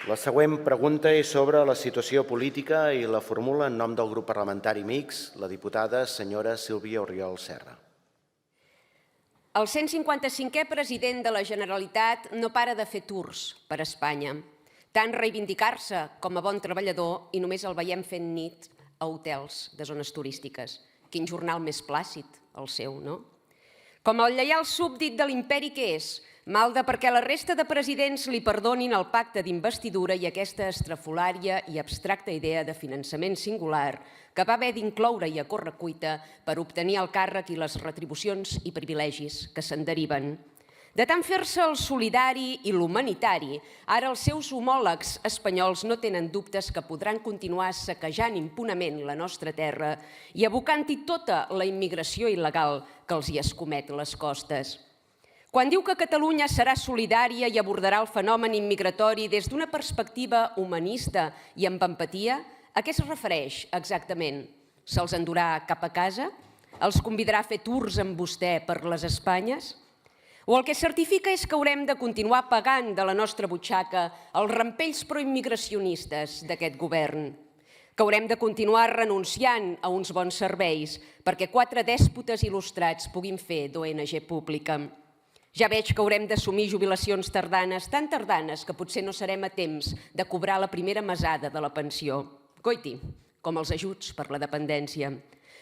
La següent pregunta és sobre la situació política i la formula en nom del grup parlamentari mixt la diputada senyora Sílvia Oriol Serra. El 155è president de la Generalitat no para de fer tours per Espanya. Tant reivindicar-se com a bon treballador i només el veiem fent nit a hotels de zones turístiques. Quin jornal més plàcid, el seu, no? Com el lleial súbdit de l'imperi que és, malda perquè la resta de presidents li perdonin el pacte d'investidura i aquesta estrafolària i abstracta idea de finançament singular que va haver d'incloure i a correcuita per obtenir el càrrec i les retribucions i privilegis que se'n deriven. De tant fer-se el solidari i l'humanitari, ara els seus homòlegs espanyols no tenen dubtes que podran continuar saquejant impunament la nostra terra i abocant-hi tota la immigració il·legal que els hi escomet les costes. Quan diu que Catalunya serà solidària i abordarà el fenomen immigratori des d'una perspectiva humanista i amb empatia, a què es refereix exactament? Se'ls endurà cap a casa? Els convidarà a fer tours amb vostè per les Espanyes? O el que certifica és que haurem de continuar pagant de la nostra butxaca els rampells proimmigracionistes d'aquest govern, que haurem de continuar renunciant a uns bons serveis perquè 4 dèspotes il·lustrats puguin fer d'ONG pública. Ja veig que haurem d'assumir jubilacions tardanes, tan tardanes que potser no serem a temps de cobrar la primera mesada de la pensió. Coiti, com els ajuts per la dependència.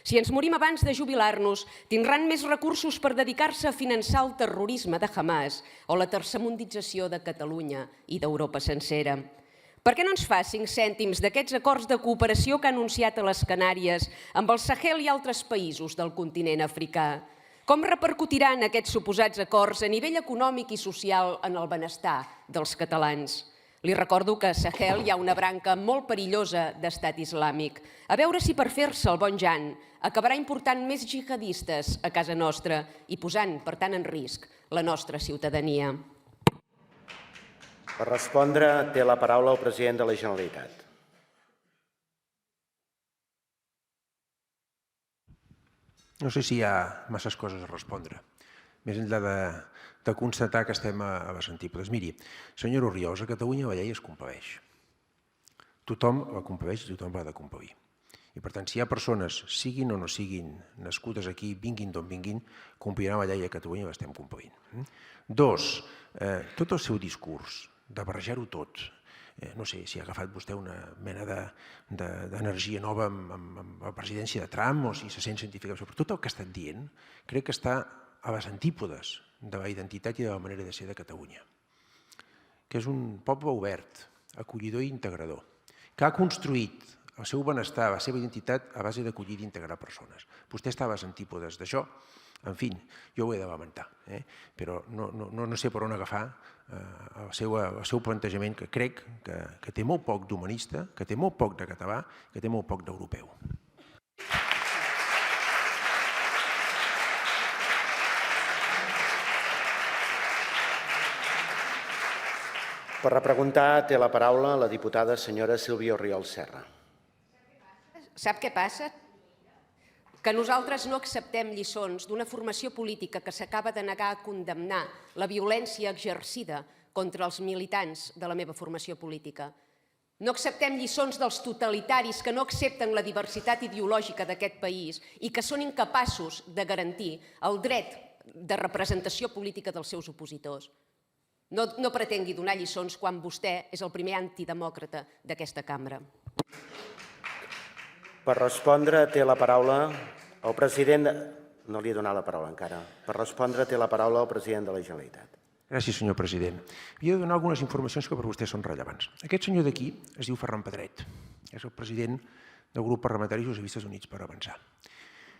Si ens morim abans de jubilar-nos, tindran més recursos per dedicar-se a finançar el terrorisme de Hamas o la tercermundització de Catalunya i d'Europa sencera. Per què no ens fa 5 cèntims d'aquests acords de cooperació que ha anunciat a les Canàries amb el Sahel i altres països del continent africà? Com repercutiran aquests suposats acords a nivell econòmic i social en el benestar dels catalans? Li recordo que a Sahel hi ha una branca molt perillosa d'estat islàmic. A veure si per fer-se el bon Jan acabarà important més jihadistes a casa nostra i posant, per tant, en risc la nostra ciutadania. Per respondre, té la paraula el president de la Generalitat. No sé si hi ha masses coses a respondre, més enllà de constatar que estem a les antípodes. Miri, senyora Oriols, a Catalunya la llei es compaveix. Tothom la compaveix i tothom l'ha de compadir. I per tant, si hi ha persones, siguin o no siguin nascudes aquí, vinguin d'on vinguin, compliran la llei a Catalunya i l'estem compavint. 2, tot el seu discurs de barrejar-ho tot, no sé si ha agafat vostè una mena d'energia nova amb la presidència de Trump o si se sent científica, però tot el que ha estat dient crec que està a les antípodes de la identitat i de la manera de ser de Catalunya, que és un poble obert, acollidor i integrador, que ha construït el seu benestar, la seva identitat a base d'acollir i d'integrar persones. Vostè està a les antípodes d'això. En fi, jo ho he de lamentar, però no sé per on agafar el seu plantejament, que crec que té molt poc d'humanista, que té molt poc de català, que té molt poc d'europeu. Per repreguntar, té la paraula la diputada senyora Sílvia Oriol Serra. Sap què passa? Que nosaltres no acceptem lliçons d'una formació política que s'acaba de negar a condemnar la violència exercida contra els militants de la meva formació política. No acceptem lliçons dels totalitaris que no accepten la diversitat ideològica d'aquest país i que són incapaços de garantir el dret de representació política dels seus opositors. No pretengui donar lliçons quan vostè és el primer antidemòcrata d'aquesta cambra. Per respondre, té la paraula el president... No li he donat la paraula encara. Per respondre, té la paraula el president de la Generalitat. Gràcies, senyor president. Havia de donar algunes informacions que per vostè són rellevants. Aquest senyor d'aquí es diu Ferran Pedret. És el president del grup parlamentari Socialistes Units per Avançar.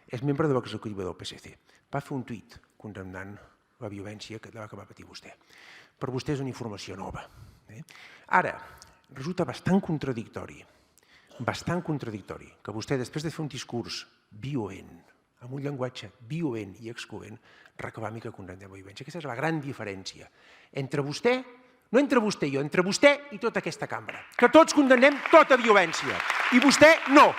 És membre de l'executiva del PSC. Va fer un tuit condemnant la violència que va patir vostè. Per vostè és una informació nova. Ara, resulta bastant contradictori que vostè, després de fer un discurs violent, amb un llenguatge violent i excloent, reclami que condemnem la violència. Aquesta és la gran diferència entre vostè, no entre vostè i jo, entre vostè i tota aquesta cambra, que tots condemnem tota violència, i vostè no.